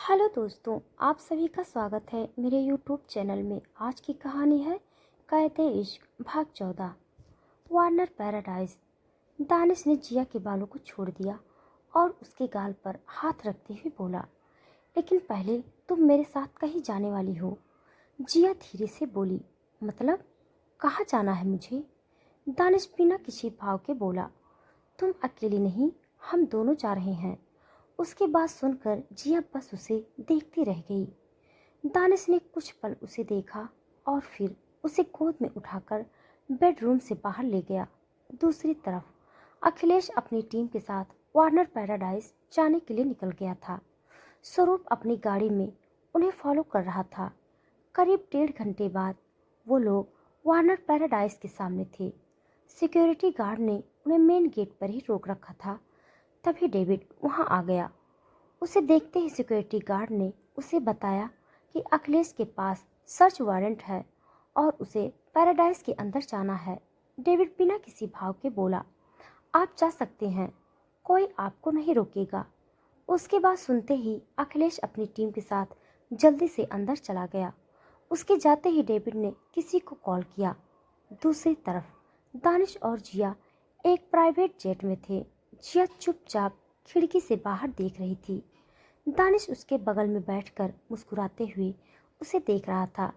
Hello दोस्तों, आप सभी का स्वागत है मेरे यूट्यूब चैनल में। आज की कहानी है कैदे इश्क भाग 14। Warner paradise. दानिश ने जिया के बालों को छोड़ दिया और उसके गाल पर हाथ रखते हुए बोला, लेकिन पहले तुम मेरे साथ कहीं जाने वाली हो। जिया धीरे से बोली, मतलब कहाँ जाना है मुझे? दानिश बिना किसी भाव के बोला, तुम अकेली नहीं, हम दोनों जा रहे हैं। उसकी बात सुनकर जिया बस उसे देखती रह गई। दानिश ने कुछ पल उसे देखा और फिर उसे गोद में उठाकर बेडरूम से बाहर ले गया। दूसरी तरफ अखिलेश अपनी टीम के साथ वार्नर पैराडाइज जाने के लिए निकल गया था। स्वरूप अपनी गाड़ी में उन्हें फॉलो कर रहा था। करीब 1.5 घंटे बाद वो लोग वार्नर पैराडाइज के सामने थे। सिक्योरिटी गार्ड ने उन्हें मेन गेट पर ही रोक रखा था। तभी डेविड वहां आ गया। उसे देखते ही सिक्योरिटी गार्ड ने उसे बताया कि अखिलेश के पास सर्च वारंट है और उसे पैराडाइज के अंदर जाना है। डेविड बिना किसी भाव के बोला, आप जा सकते हैं, कोई आपको नहीं रोकेगा। उसके बाद सुनते ही अखिलेश अपनी टीम के साथ जल्दी से अंदर चला गया। उसके जाते ही डेविड ने किसी को कॉल किया। दूसरी तरफ दानिश और जिया एक प्राइवेट जेट में थे। जिया चुपचाप खिड़की से बाहर देख रही थी। दानिश उसके बगल में बैठकर मुस्कुराते हुए उसे देख रहा था।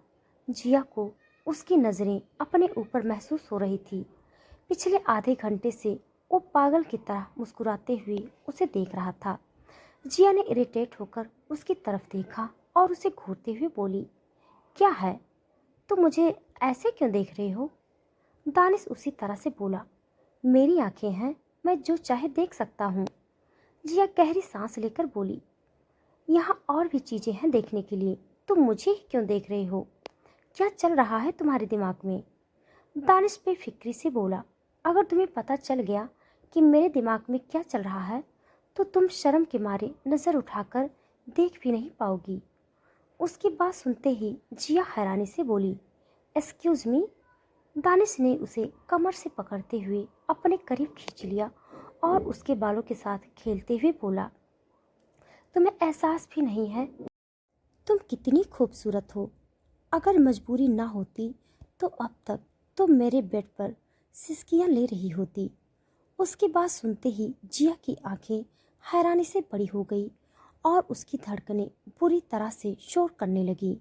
जिया को उसकी नज़रें अपने ऊपर महसूस हो रही थी। पिछले आधे घंटे से वो पागल की तरह मुस्कुराते हुए उसे देख रहा था। जिया ने इरिटेट होकर उसकी तरफ देखा और उसे घूरते हुए बोली, क्या है, तुम मुझे ऐसे क्यों देख रहे हो? दानिश उसी तरह से बोला, मेरी आंखें हैं, मैं जो चाहे देख सकता हूँ। जिया गहरी सांस लेकर बोली, यहाँ और भी चीजें हैं देखने के लिए, तुम मुझे ही क्यों देख रहे हो? क्या चल रहा है तुम्हारे दिमाग में? दानिश बेफिक्री से बोला, अगर तुम्हें पता चल गया कि मेरे दिमाग में क्या चल रहा है तो तुम शर्म के मारे नजर उठाकर देख भी नहीं पाओगी। उसकी बात सुनते ही जिया हैरानी से बोली, एक्सक्यूज मी। दानिश ने उसे कमर से पकड़ते हुए अपने करीब खींच लिया और उसके बालों के साथ खेलते हुए बोला, तुम्हें एहसास भी नहीं है तुम कितनी खूबसूरत हो। अगर मजबूरी ना होती तो अब तक तुम मेरे बेड पर सिसकियां ले रही होती। उसकी बात सुनते ही जिया की आंखें हैरानी से बड़ी हो गई और उसकी धड़कनें बुरी तरह से शोर करने लगी।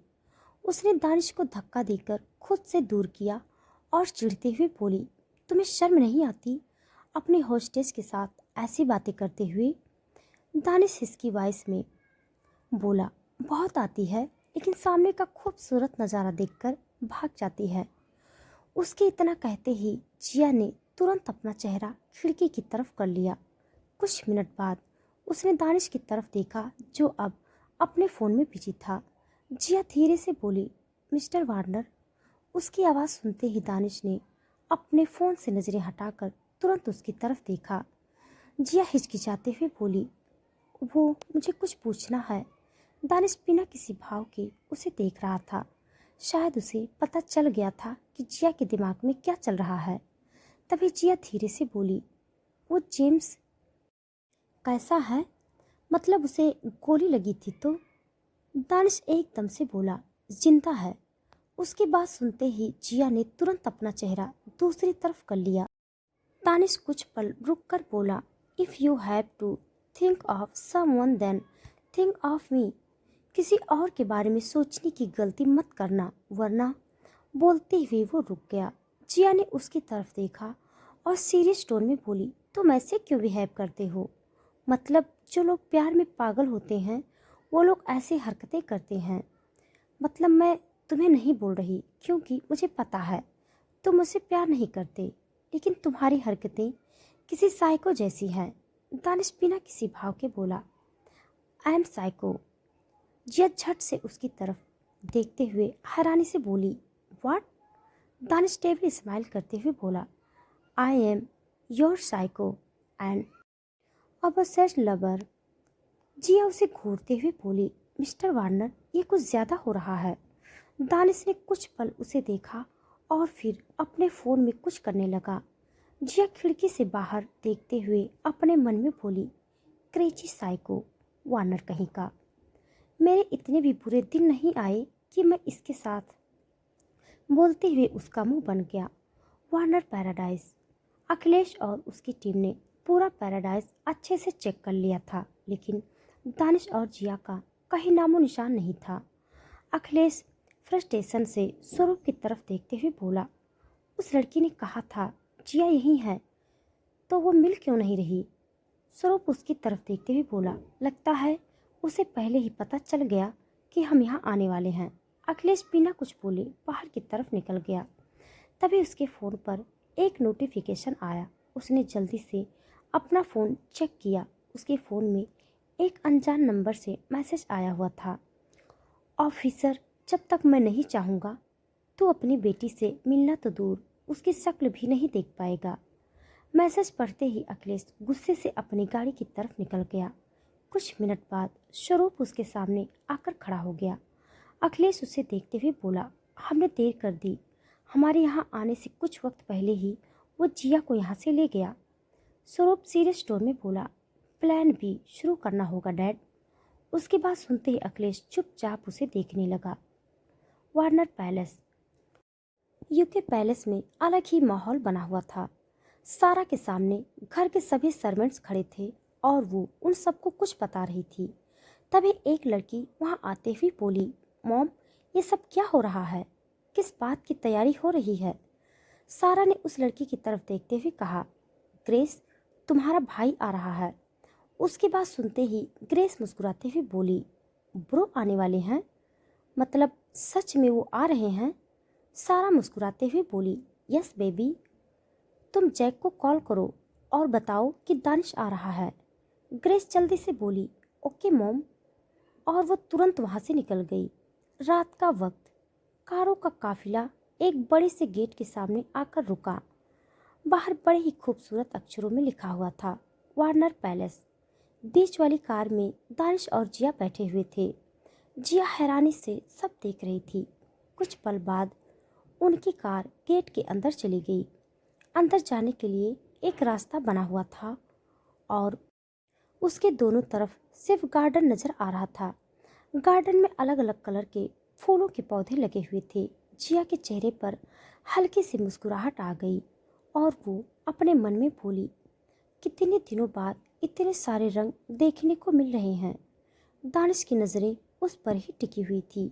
उसने दानिश को धक्का देकर खुद से दूर किया और चिढ़ते हुए बोली, तुम्हें शर्म नहीं आती अपने होस्टेस के साथ ऐसी बातें करते हुए? दानिश हिसकी वॉइस में बोला, बहुत आती है, लेकिन सामने का खूबसूरत नज़ारा देखकर भाग जाती है। उसके इतना कहते ही जिया ने तुरंत अपना चेहरा खिड़की की तरफ कर लिया। कुछ मिनट बाद उसने दानिश की तरफ देखा जो अब अपने फ़ोन में बिजी था। जिया धीरे से बोली, मिस्टर वार्नर। उसकी आवाज़ सुनते ही दानिश ने अपने फ़ोन से नज़रें हटाकर तुरंत उसकी तरफ देखा। जिया हिचकिचाते हुए बोली, वो मुझे कुछ पूछना है। दानिश बिना किसी भाव के उसे देख रहा था। शायद उसे पता चल गया था कि जिया के दिमाग में क्या चल रहा है। तभी जिया धीरे से बोली, वो जेम्स कैसा है? मतलब उसे गोली लगी थी तो? दानिश एकदम से बोला, जिंदा है। उसकी बात सुनते ही जिया ने तुरंत अपना चेहरा दूसरी तरफ कर लिया। दानिश कुछ पल रुक कर बोला, if you have to think of someone then think of me. किसी और के बारे में सोचने की गलती मत करना, वरना। बोलते हुए वो रुक गया। जिया ने उसकी तरफ देखा और सीरियस टोन में बोली, तुम ऐसे क्यों बिहेव करते हो? मतलब जो लोग प्यार में पागल होते हैं वो लोग ऐसे हरकतें करते हैं। मतलब मैं तुम्हें नहीं बोल रही क्योंकि मुझे पता है तुम मुझसे प्यार नहीं करते, लेकिन तुम्हारी हरकतें किसी साइको जैसी हैं। दानिश बिना किसी भाव के बोला, आई एम साइको। जिया झट से उसकी तरफ देखते हुए हैरानी से बोली, व्हाट? दानिश डेविड स्माइल करते हुए बोला, I am your psycho and obsessed lover. Jiya उसे घूरते हुए बोली, मिस्टर वार्नर, ये कुछ ज़्यादा हो रहा है। दानिश ने कुछ पल उसे देखा और फिर अपने फ़ोन में कुछ करने लगा। जिया खिड़की से बाहर देखते हुए अपने मन में बोली, क्रेजी साइको, वार्नर कहीं का। मेरे इतने भी बुरे दिन नहीं आए कि मैं इसके साथ। बोलते हुए उसका मुंह बन गया। Warner paradise. अखिलेश और उसकी टीम ने पूरा पैराडाइज अच्छे से चेक कर लिया था, लेकिन दानिश और जिया का कहीं नामो निशान नहीं था। अखिलेश फ्रस्ट्रेशन से स्वरूप की तरफ देखते हुए बोला, उस लड़की ने कहा था जिया यही है, तो वो मिल क्यों नहीं रही? स्वरूप उसकी तरफ देखते हुए बोला, लगता है उसे पहले ही पता चल गया कि हम यहाँ आने वाले हैं। अखिलेश बिना कुछ बोले बाहर की तरफ निकल गया। तभी उसके फ़ोन पर एक नोटिफिकेशन आया। उसने जल्दी से अपना फ़ोन चेक किया। उसके फ़ोन में एक अनजान नंबर से मैसेज आया हुआ था, ऑफिसर, जब तक मैं नहीं चाहूँगा तू अपनी बेटी से मिलना तो दूर उसकी शक्ल भी नहीं देख पाएगा। मैसेज पढ़ते ही अखिलेश गुस्से से अपनी गाड़ी की तरफ निकल गया। कुछ मिनट बाद स्वरूप उसके सामने आकर खड़ा हो गया। अखिलेश उसे देखते हुए बोला, हमने देर कर दी। हमारे यहाँ आने से कुछ वक्त पहले ही वो जिया को यहाँ से ले गया। स्वरूप सीरियस टोन में बोला, प्लान बी शुरू करना होगा डैड। उसकी बात सुनते ही अखिलेश चुपचाप उसे देखने लगा। Warner palace. यूके पैलेस में अलग ही माहौल बना हुआ था। सारा के सामने घर के सभी सर्वेंट्स खड़े थे और वो उन सबको कुछ बता रही थी। तभी एक लड़की वहाँ आते हुए बोली, मॉम, ये सब क्या हो रहा है? किस बात की तैयारी हो रही है? सारा ने उस लड़की की तरफ देखते हुए कहा, ग्रेस, तुम्हारा भाई आ रहा है। उसकी बात सुनते ही ग्रेस मुस्कुराते हुए बोली, ब्रो आने वाले हैं? मतलब सच में वो आ रहे हैं? सारा मुस्कुराते हुए बोली, यस बेबी। तुम जैक को कॉल करो और बताओ कि दानिश आ रहा है। ग्रेस जल्दी से बोली, ओके मॉम। और वो तुरंत वहाँ से निकल गई। रात का वक्त। कारों का काफिला एक बड़े से गेट के सामने आकर रुका। बाहर बड़े ही खूबसूरत अक्षरों में लिखा हुआ था, वार्नर पैलेस। बीच वाली कार में दानिश और जिया बैठे हुए थे। जिया हैरानी से सब देख रही थी। कुछ पल बाद उनकी कार गेट के अंदर चली गई। अंदर जाने के लिए एक रास्ता बना हुआ था और उसके दोनों तरफ सिर्फ गार्डन नजर आ रहा था। गार्डन में अलग अलग कलर के फूलों के पौधे लगे हुए थे। जिया के चेहरे पर हल्की सी मुस्कुराहट आ गई और वो अपने मन में बोली, कितने दिनों बाद इतने सारे रंग देखने को मिल रहे हैं। दानिश की नज़रें उस पर ही टिकी हुई थी।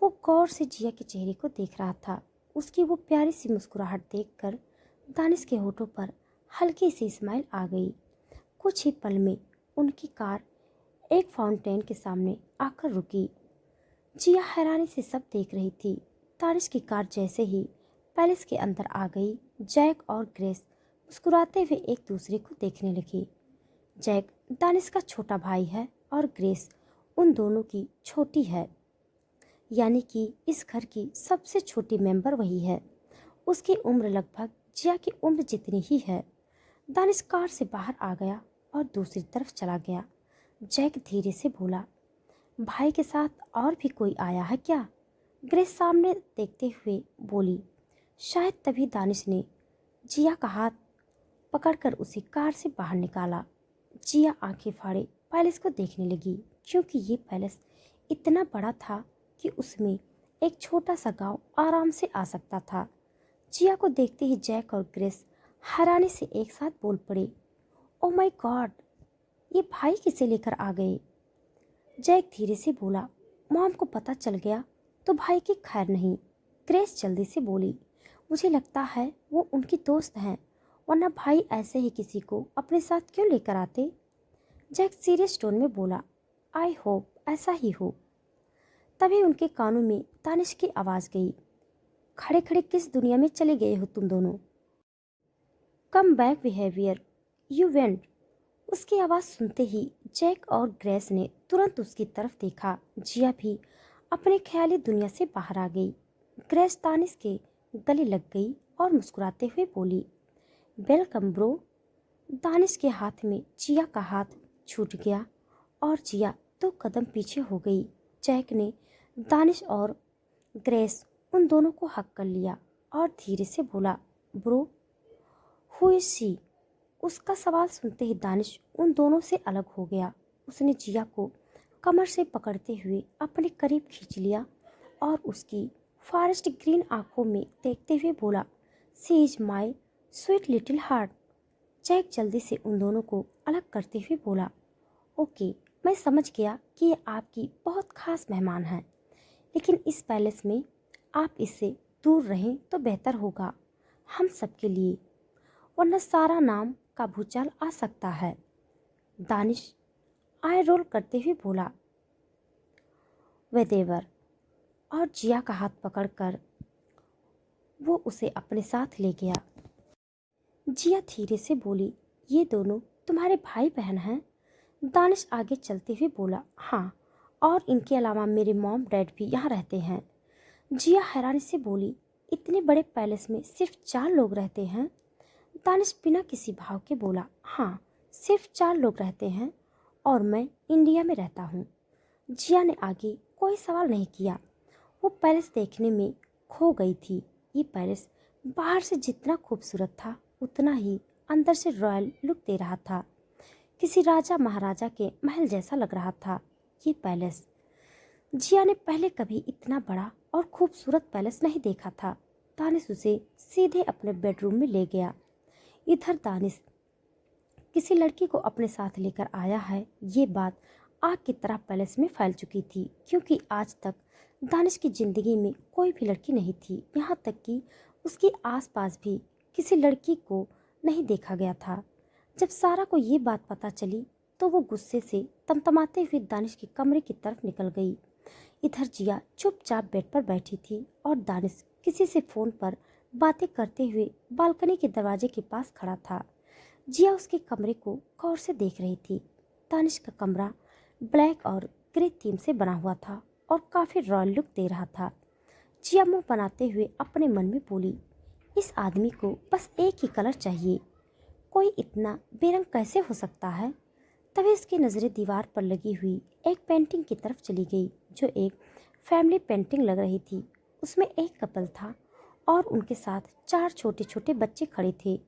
वो गौर से जिया के चेहरे को देख रहा था। उसकी वो प्यारी सी मुस्कुराहट देखकर दानिश के होठों पर हल्की सी स्माइल आ गई। कुछ ही पल में उनकी कार एक फाउंटेन के सामने आकर रुकी। जिया हैरानी से सब देख रही थी। दानिश की कार जैसे ही पैलेस के अंदर आ गई, जैक और ग्रेस मुस्कुराते हुए एक दूसरे को देखने लगे। जैक दानिश का छोटा भाई है और ग्रेस उन दोनों की छोटी है, यानी कि इस घर की सबसे छोटी मेंबर वही है। उसकी उम्र लगभग जिया की उम्र जितनी ही है। दानिश कार से बाहर आ गया और दूसरी तरफ चला गया। जैक धीरे से बोला, भाई के साथ और भी कोई आया है क्या? ग्रेस सामने देखते हुए बोली। शायद तभी दानिश ने जिया का हाथ पकड़कर उसे कार से बाहर निकाला। जिया आंखें फाड़े पैलेस को देखने लगी, क्योंकि ये पैलेस इतना बड़ा था कि उसमें एक छोटा सा गांव आराम से आ सकता था। जिया को देखते ही जैक और ग्रेस हैरानी से एक साथ बोल पड़े, ओ माय गॉड, ये भाई किसे लेकर आ गए? जैक धीरे से बोला, मॉम को पता चल गया तो भाई की खैर नहीं। ग्रेस जल्दी से बोली, मुझे लगता है वो उनकी दोस्त हैं, वरना भाई ऐसे ही किसी को अपने साथ क्यों लेकर आते? जैक सीरियस टोन में बोला, आई होप ऐसा ही हो। तभी उनके कानों में दानिश की आवाज़ गई, खड़े खड़े किस दुनिया में चले गए हो तुम दोनों? Come back behaviour you went. उसकी आवाज़ सुनते ही जैक और ग्रेस ने तुरंत उसकी तरफ देखा। जिया भी अपने ख्याली दुनिया से बाहर आ गई। ग्रेस दानिश के गले लग गई और मुस्कुराते हुए बोली, वेलकम ब्रो। दानिश के हाथ में जिया का हाथ छूट गया और जिया 2 कदम पीछे हो गई। जैक ने दानिश और ग्रेस उन दोनों को हक कर लिया और धीरे से बोला, ब्रो हु इज शी? उसका सवाल सुनते ही दानिश उन दोनों से अलग हो गया। उसने जिया को कमर से पकड़ते हुए अपने करीब खींच लिया और उसकी फॉरेस्ट ग्रीन आंखों में देखते हुए बोला, she is my sweet little heart. Jack जल्दी से उन दोनों को अलग करते हुए बोला, ओके, मैं समझ गया कि ये आपकी बहुत खास मेहमान है, लेकिन इस पैलेस में आप इससे दूर रहें तो बेहतर होगा हम सबके लिए, वरना सारा नाम का भूचाल आ सकता है। दानिश आई रोल करते हुए बोला, वेदेवर, और जिया का हाथ पकड़कर वो उसे अपने साथ ले गया। जिया धीरे से बोली, ये दोनों तुम्हारे भाई बहन हैं? दानिश आगे चलते हुए बोला, हाँ, और इनके अलावा मेरे मॉम डैड भी यहाँ रहते हैं। जिया हैरानी से बोली, इतने बड़े पैलेस में सिर्फ 4 लोग रहते हैं? दानिश बिना किसी भाव के बोला, हाँ, सिर्फ 4 लोग रहते हैं और मैं इंडिया में रहता हूँ। जिया ने आगे कोई सवाल नहीं किया। वो पैलेस देखने में खो गई थी। ये पैलेस बाहर से जितना खूबसूरत था उतना ही अंदर से रॉयल लुक दे रहा था। किसी राजा महाराजा के महल जैसा लग रहा था ये पैलेस। जिया ने पहले कभी इतना बड़ा और खूबसूरत पैलेस नहीं देखा था। दानिश उसे सीधे अपने बेडरूम में ले गया। इधर दानिश किसी लड़की को अपने साथ लेकर आया है, ये बात आग की तरह पैलेस में फैल चुकी थी, क्योंकि आज तक दानिश की जिंदगी में कोई भी लड़की नहीं थी। यहाँ तक कि उसके आसपास भी किसी लड़की को नहीं देखा गया था। जब सारा को ये बात पता चली तो वो गुस्से से तमतमाते हुए दानिश के कमरे की तरफ निकल गई। इधर जिया चुपचाप बेड पर बैठी थी और दानिश किसी से फ़ोन पर बातें करते हुए बालकनी के दरवाजे के पास खड़ा था। जिया उसके कमरे को गौर से देख रही थी। दानिश का कमरा ब्लैक और ग्रे थीम से बना हुआ था और काफ़ी रॉयल लुक दे रहा था। जिया मुंह बनाते हुए अपने मन में बोली, इस आदमी को बस एक ही कलर चाहिए, कोई इतना बेरंग कैसे हो सकता है। तभी उसकी नज़रें दीवार पर लगी हुई एक पेंटिंग की तरफ चली गई, जो एक फैमिली पेंटिंग लग रही थी। उसमें एक कपल था और उनके साथ 4 छोटे छोटे बच्चे खड़े थे।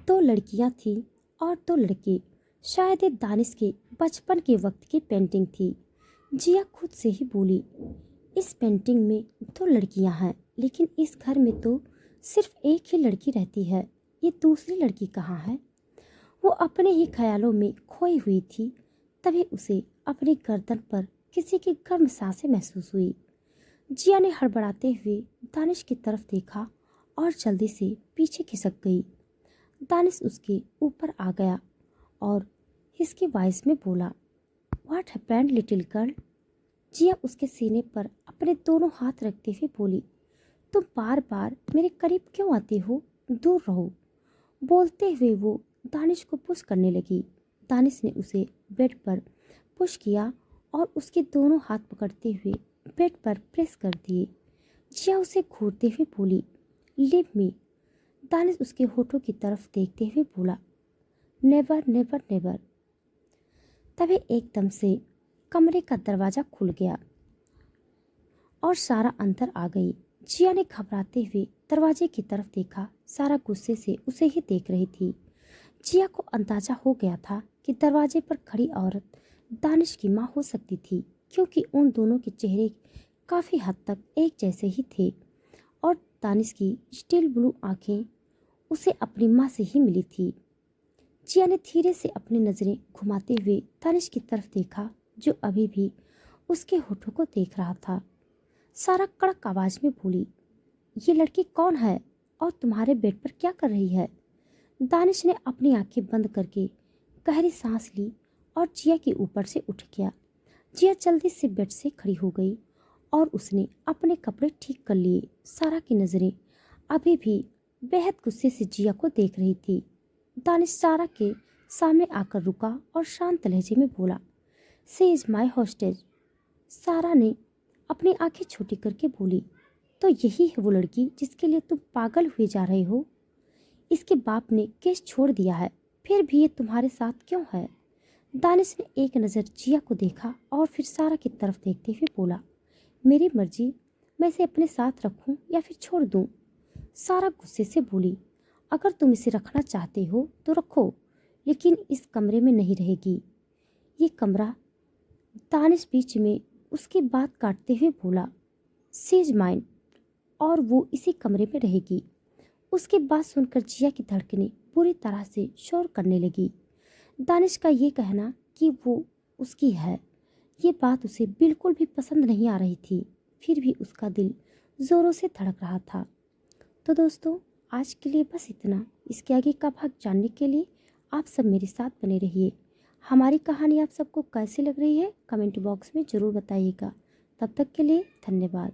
2 लड़कियां थीं और 2 लड़के। शायद ये दानिश के बचपन के वक्त की पेंटिंग थी। जिया खुद से ही बोली, इस पेंटिंग में 2 लड़कियां हैं, लेकिन इस घर में तो सिर्फ एक ही लड़की रहती है। ये दूसरी लड़की कहाँ है? वो अपने ही ख्यालों में खोई हुई थी। तभी उसे अपनी गर्दन पर किसी की गर्म सांसें महसूस हुई। जिया ने हड़बड़ाते हुए दानिश की तरफ देखा और जल्दी से पीछे खिसक गई। दानिश उसके ऊपर आ गया और हिसकी वॉइस में बोला, व्हाट हैपेंड लिटिल गर्ल? जिया उसके सीने पर अपने दोनों हाथ रखते हुए बोली, तुम बार बार मेरे करीब क्यों आते हो? दूर रहो। बोलते हुए वो दानिश को पुश करने लगी। दानिश ने उसे बेड पर पुश किया और उसके दोनों हाथ पकड़ते हुए बेड पर प्रेस कर दिए। जिया उसे घूरते हुए बोली, लिव मी। दानिश उसके होठों की तरफ देखते हुए बोला, नेवर नेवर नेवर। तभी एकदम से कमरे का दरवाजा खुल गया और सारा अंदर आ गई। जिया ने घबराते हुए दरवाजे की तरफ देखा। सारा गुस्से से उसे ही देख रही थी। जिया को अंदाजा हो गया था कि दरवाजे पर खड़ी औरत दानिश की माँ हो सकती थी, क्योंकि उन दोनों के चेहरे काफ़ी हद तक एक जैसे ही थे और दानिश की स्टील ब्लू आंखें उसे अपनी माँ से ही मिली थी। जिया ने धीरे से अपनी नज़रें घुमाते हुए दानिश की तरफ देखा, जो अभी भी उसके होठों को देख रहा था। सारा कड़क आवाज में बोली, ये लड़की कौन है और तुम्हारे बेड पर क्या कर रही है? दानिश ने अपनी आंखें बंद करके गहरी सांस ली और जिया के ऊपर से उठ गया। जिया जल्दी से बेड से खड़ी हो गई और उसने अपने कपड़े ठीक कर लिए। सारा की नज़रें अभी भी बेहद गुस्से से जिया को देख रही थी। दानिश सारा के सामने आकर रुका और शांत लहजे में बोला, सी इज माई हॉस्टेज। सारा ने अपनी आंखें छोटी करके बोली, तो यही है वो लड़की जिसके लिए तुम पागल हुए जा रहे हो? इसके बाप ने केस छोड़ दिया है, फिर भी ये तुम्हारे साथ क्यों है? दानिश ने एक नज़र जिया को देखा और फिर सारा की तरफ देखते हुए बोला, मेरी मर्जी, मैं इसे अपने साथ रखूं या फिर छोड़ दूं? सारा गुस्से से बोली, अगर तुम इसे रखना चाहते हो तो रखो, लेकिन इस कमरे में नहीं रहेगी। ये कमरा दानिश बीच में उसकी बात काटते हुए बोला, शी इज माइन और वो इसी कमरे में रहेगी। उसकी बात सुनकर जिया की धड़कनें पूरी तरह से शोर करने लगी। दानिश का ये कहना कि वो उसकी है, ये बात उसे बिल्कुल भी पसंद नहीं आ रही थी। फिर भी उसका दिल जोरों से धड़क रहा था। तो दोस्तों, आज के लिए बस इतना। इसके आगे का भाग जानने के लिए आप सब मेरे साथ बने रहिए। हमारी कहानी आप सबको कैसी लग रही है कमेंट बॉक्स में ज़रूर बताइएगा। तब तक के लिए धन्यवाद।